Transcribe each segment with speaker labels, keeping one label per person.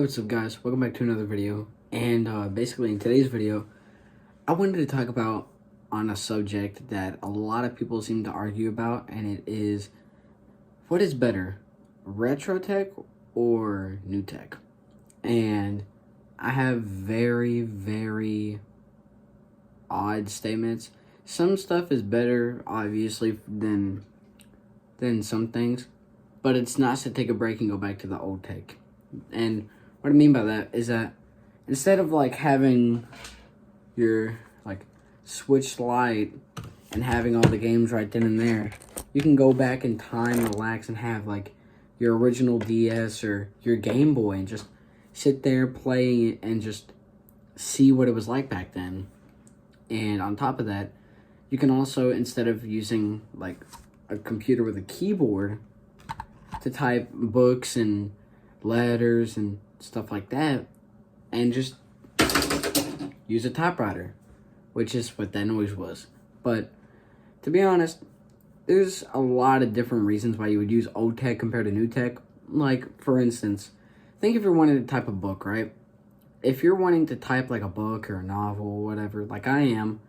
Speaker 1: what's up guys, welcome back to another video. And basically in today's video I wanted to talk about on a subject that a lot of people seem to argue about, and it is, what is better, retro tech or new tech? And I have very odd statements. Some stuff is better obviously than some things, but it's nice to take a break and go back to the old tech. And what I mean by that is that instead of like having your like switch light and having all the games right then and there, you can go back in time, relax, and have like your original DS or your Game Boy and just sit there playing it and just see what it was like back then. And on top of that, you can also, instead of using like a computer with a keyboard to type books and letters and stuff like that, and just use a typewriter, which is what that noise was. But to be honest, there's a lot of different reasons why you would use old tech compared to new tech. Like, for instance, think if you're wanting to type a book, right? If you're wanting to type like a book or a novel or whatever, like I am,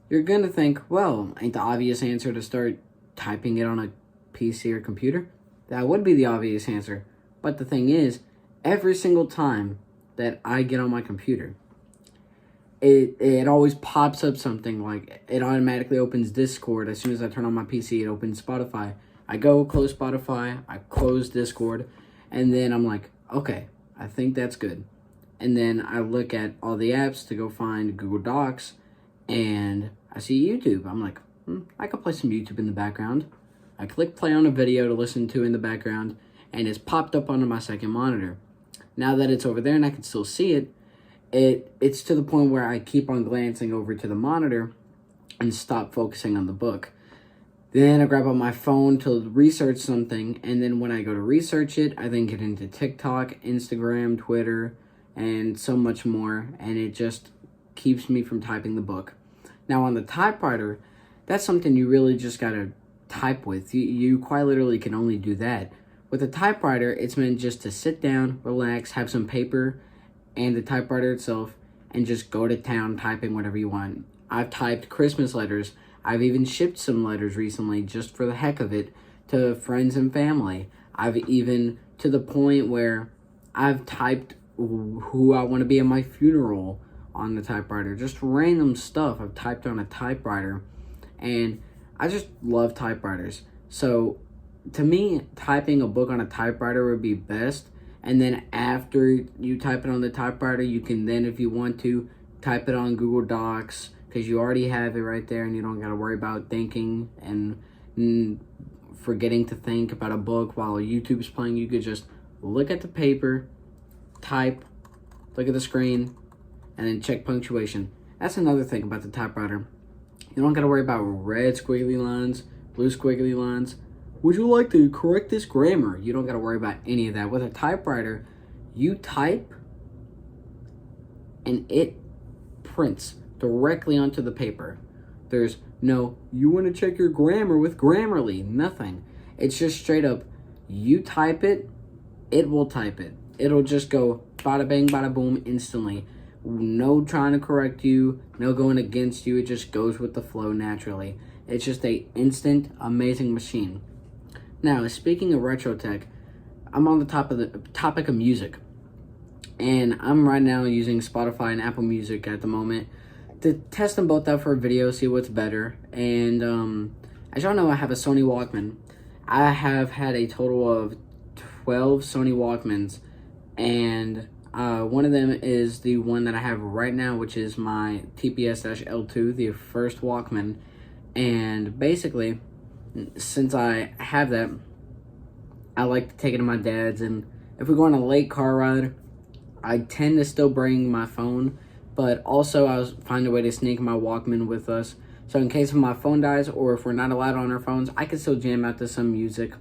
Speaker 1: you're gonna think, well, ain't the obvious answer to start typing it on a PC or computer? That would be the obvious answer. But the thing is, every single time that I get on my computer, it always pops up something like it automatically opens Discord. As soon as I turn on my PC, it opens Spotify. I go close Spotify, I close Discord, and then I'm like, okay, I think that's good. And then I look at all the apps to go find Google Docs, and I see YouTube. I'm like, I could play some YouTube in the background. I click play on a video to listen to in the background, and it's popped up onto my second monitor. Now that it's over there and I can still see it, it's to the point where I keep on glancing over to the monitor and stop focusing on the book. Then I grab up my phone to research something, and then when I go to research it, I then get into TikTok, Instagram, Twitter, and so much more, and it just keeps me from typing the book. Now on the typewriter, that's something you really just gotta type with. You quite literally can only do that. With a typewriter, it's meant just to sit down, relax, have some paper and the typewriter itself, and just go to town typing whatever you want. I've typed Christmas letters. I've even shipped some letters recently just for the heck of it to friends and family. I've even, to the point where I've typed who I want to be at my funeral on the typewriter. Just random stuff I've typed on a typewriter, and I just love typewriters. So to me, typing a book on a typewriter would be best. And then after you type it on the typewriter, you can then, if you want to, type it on Google Docs, because you already have it right there and you don't got to worry about thinking and forgetting to think about a book while YouTube's playing. You could just look at the paper, type, look at the screen, and then check punctuation. That's another thing about the typewriter. You don't got to worry about red squiggly lines, blue squiggly lines. Would you like to correct this grammar? You don't got to worry about any of that. With a typewriter, you type and it prints directly onto the paper. There's no, you want to check your grammar with Grammarly, nothing. It's just straight up, you type it, it will type it. It'll just go bada bang, bada boom instantly. No trying to correct you, no going against you. It just goes with the flow naturally. It's just a instant, amazing machine. Now, speaking of retro tech, I'm on the topic of music, and I'm right now using Spotify and Apple Music at the moment to test them both out for a video, see what's better. And as y'all know, I have a Sony Walkman. I have had a total of 12 Sony Walkmans, and one of them is the one that I have right now, which is my TPS-L2, the first Walkman. And basically, since I have that, I like to take it to my dad's, and if we go on a late car ride, I tend to still bring my phone, but also I'll find a way to sneak my Walkman with us, so in case my phone dies, or if we're not allowed on our phones, I can still jam out to some music.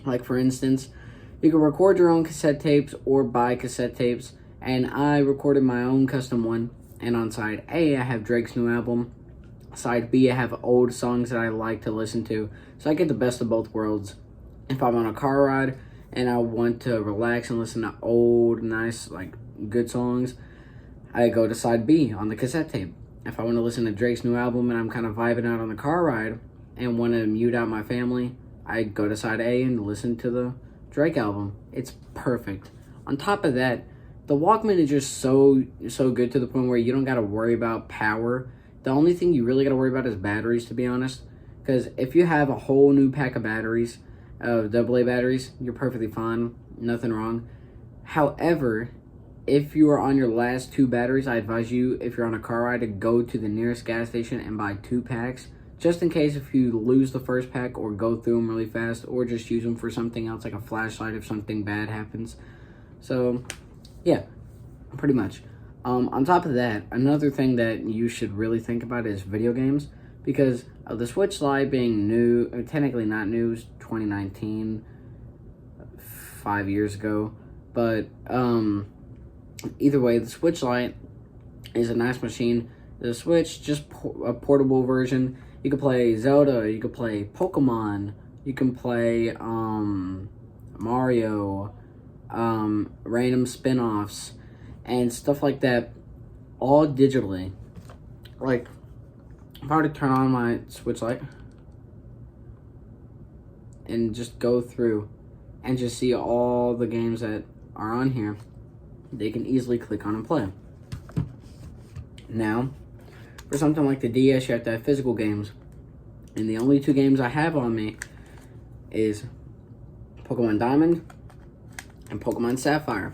Speaker 1: Like, for instance, you can record your own cassette tapes or buy cassette tapes, and I recorded my own custom one, and on side A, I have Drake's new album. Side B, I have old songs that I like to listen to, so I get the best of both worlds. If I'm on a car ride and I want to relax and listen to old, nice, like, good songs, I go to side B on the cassette tape. If I want to listen to Drake's new album and I'm kind of vibing out on the car ride and want to mute out my family, I go to side A and listen to the Drake album. It's perfect. On top of that, the Walkman is just so good to the point where you don't got to worry about power. The only thing you really got to worry about is batteries, to be honest. Because if you have a whole new pack of batteries, AA batteries, you're perfectly fine. Nothing wrong. However, if you are on your last 2 batteries, I advise you, if you're on a car ride, to go to the nearest gas station and buy 2 packs. Just in case if you lose the first pack or go through them really fast, or just use them for something else like a flashlight if something bad happens. So, yeah, pretty much. On top of that, another thing that you should really think about is video games, because the Switch Lite being new, technically not new, 2019, 5 years ago, but either way, the Switch Lite is a nice machine. The Switch, just a portable version. You can play Zelda, you can play Pokemon, you can play Mario, random spin-offs, and stuff like that, all digitally. Like, if I were to turn on my Switch Lite and just go through and just see all the games that are on here, they can easily click on and play. Now, for something like the DS, you have to have physical games. And the only 2 games I have on me is Pokemon Diamond and Pokemon Sapphire.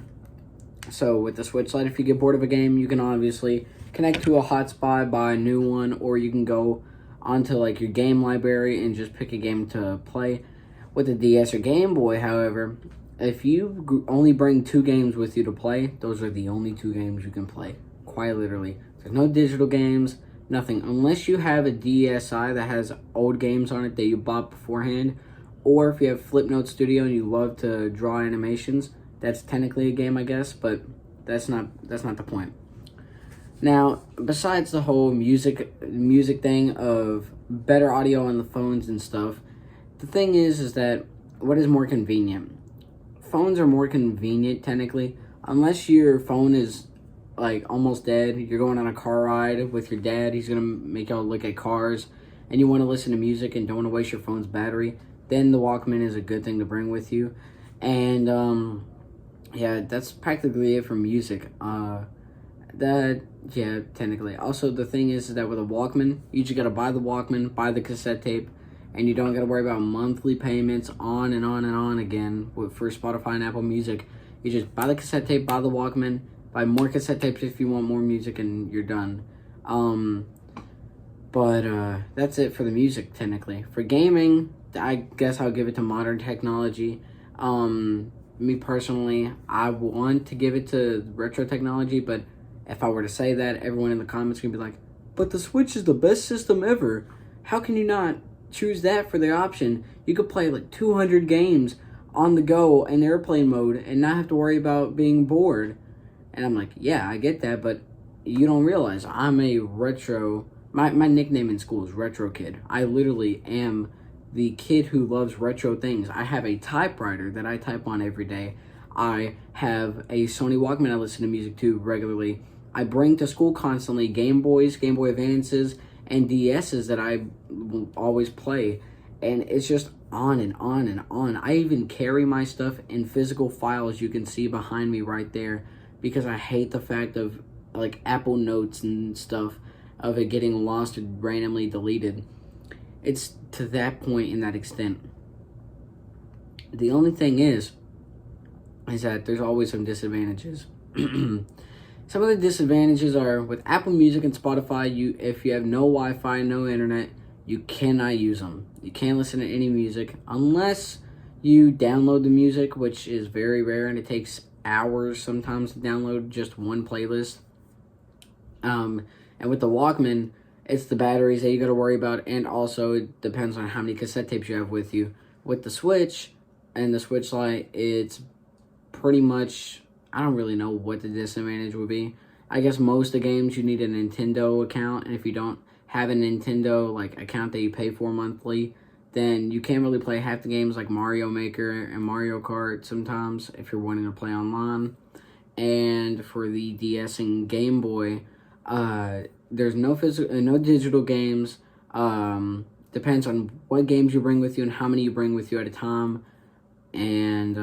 Speaker 1: So with the Switch Lite, if you get bored of a game, you can obviously connect to a hotspot, buy a new one, or you can go onto like your game library and just pick a game to play. With the DS or Game Boy, however, if you only bring 2 games with you to play, those are the only 2 games you can play. Quite literally. There's no digital games, nothing. Unless you have a DSi that has old games on it that you bought beforehand, or if you have Flipnote Studio and you love to draw animations, that's technically a game, I guess, but that's not the point. Now, besides the whole music thing of better audio on the phones and stuff, the thing is that what is more convenient? Phones are more convenient, technically, unless your phone is like almost dead. You're going on a car ride with your dad, he's gonna make y'all look at cars, and you want to listen to music and don't want to waste your phone's battery, then the Walkman is a good thing to bring with you. And yeah, that's practically it for music. Yeah, technically. Also, the thing is that with a Walkman, you just gotta buy the Walkman, buy the cassette tape, and you don't gotta worry about monthly payments on and on and on again for Spotify and Apple Music. You just buy the cassette tape, buy the Walkman, buy more cassette tapes if you want more music, and you're done. But that's it for the music, technically. For gaming, I guess I'll give it to modern technology. Me personally, I want to give it to retro technology, but if I were to say that, everyone in the comments can be like, but the Switch is the best system ever. How can you not choose that for the option? You could play like 200 games on the go in airplane mode and not have to worry about being bored. And I'm like, yeah, I get that, but you don't realize I'm a retro... My nickname in school is Retro Kid. I literally am the kid who loves retro things. I have a typewriter that I type on every day. I have a Sony Walkman I listen to music to regularly. I bring to school constantly Game Boys, Game Boy Advances, and DSs that I will always play. And it's just on and on and on. I even carry my stuff in physical files you can see behind me right there, because I hate the fact of like Apple Notes and stuff of it getting lost or randomly deleted. It's to that point in that extent. The only thing is that there's always some disadvantages. Some of the disadvantages are with Apple Music and Spotify, if you have no Wi-Fi, no internet, you cannot use them. You can't listen to any music unless you download the music, which is very rare, and it takes hours sometimes to download just one playlist. And with the Walkman, it's the batteries that you got to worry about, and also it depends on how many cassette tapes you have with you. With the Switch and the Switch Lite, it's pretty much, I don't really know what the disadvantage would be. I guess most of the games you need a Nintendo account, and if you don't have a Nintendo like account that you pay for monthly, then you can't really play half the games like Mario Maker and Mario Kart sometimes if you're wanting to play online. And for the DS and Game Boy, there's no digital games. Depends on what games you bring with you and how many you bring with you at a time. And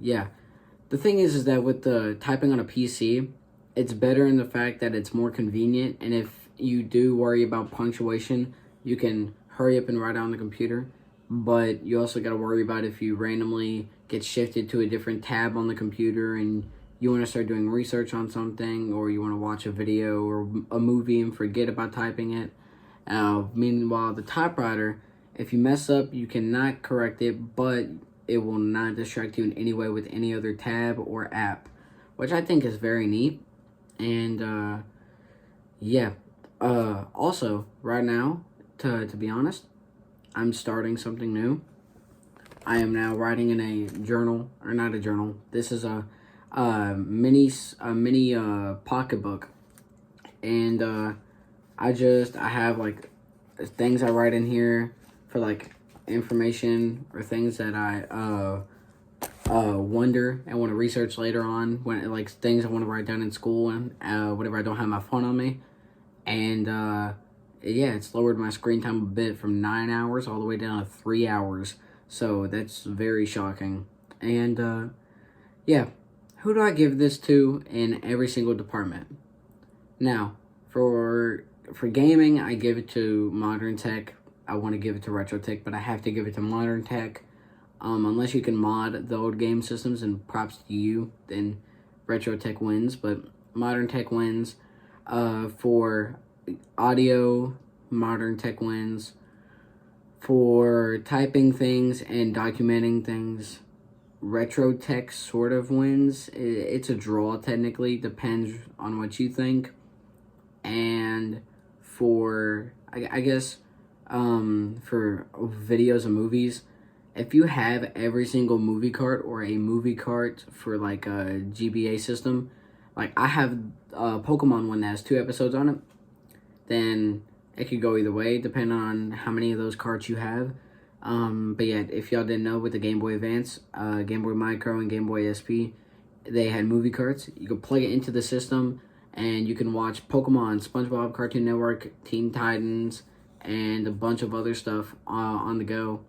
Speaker 1: yeah, the thing is that with the typing on a PC, it's better in the fact that it's more convenient. And if you do worry about punctuation, you can hurry up and write on the computer. But you also got to worry about if you randomly get shifted to a different tab on the computer and you want to start doing research on something, or you want to watch a video or a movie and forget about typing it. Meanwhile, the typewriter, if you mess up, you cannot correct it, but it will not distract you in any way with any other tab or app, which I think is very neat. And yeah, also right now, to be honest, I'm starting something new. I am now writing in a journal, or not a journal. This is a mini pocketbook, and I have like things I write in here for like information or things that I wonder and want to research later on, when like things I want to write down in school and whenever I don't have my phone on me. And yeah, it's lowered my screen time a bit from 9 hours all the way down to 3 hours, so that's very shocking. And yeah, who do I give this to in every single department? Now, for gaming, I give it to Modern Tech. I want to give it to Retro Tech, but I have to give it to Modern Tech. Unless you can mod the old game systems, and props to you, then Retro Tech wins. But Modern Tech wins. For audio, Modern Tech wins. For typing things and documenting things, Retro Tech sort of wins. It's a draw technically, depends on what you think. And for, I guess, for videos and movies, if you have every single movie cart or a movie cart for like a GBA system, like I have a Pokemon one that has 2 episodes on it, then it could go either way depending on how many of those carts you have. But yeah, if y'all didn't know, with the Game Boy Advance, Game Boy Micro, and Game Boy SP, they had movie carts. You could plug it into the system, and you can watch Pokemon, SpongeBob, Cartoon Network, Teen Titans, and a bunch of other stuff on the go.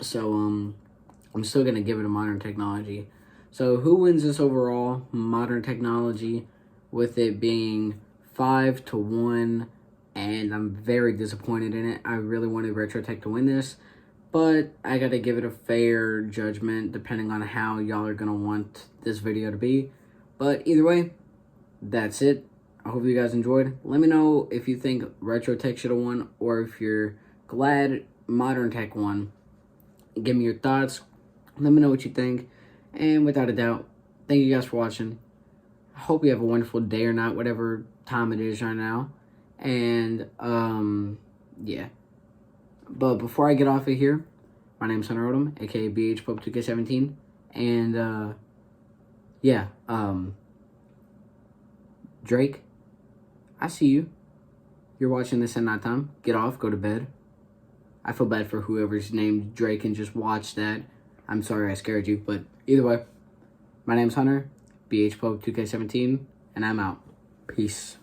Speaker 1: So, I'm still going to give it a Modern Technology. So, who wins this overall? Modern Technology, with it being 5-1, and I'm very disappointed in it. I really wanted Retro Tech to win this, but I got to give it a fair judgment depending on how y'all are going to want this video to be. But either way, that's it. I hope you guys enjoyed. Let me know if you think Retro Tech should have won, or if you're glad Modern Tech won. Give me your thoughts. Let me know what you think. And without a doubt, thank you guys for watching. I hope you have a wonderful day or night, whatever time it is right now. And, yeah. But before I get off of here, my name's Hunter Odom, aka BH Pope 2K17. And, yeah, Drake, I see you. You're watching this at night time. Get off, go to bed. I feel bad for whoever's named Drake and just watched that. I'm sorry I scared you, but either way, my name's Hunter, BH Pope 2K17, and I'm out. Peace.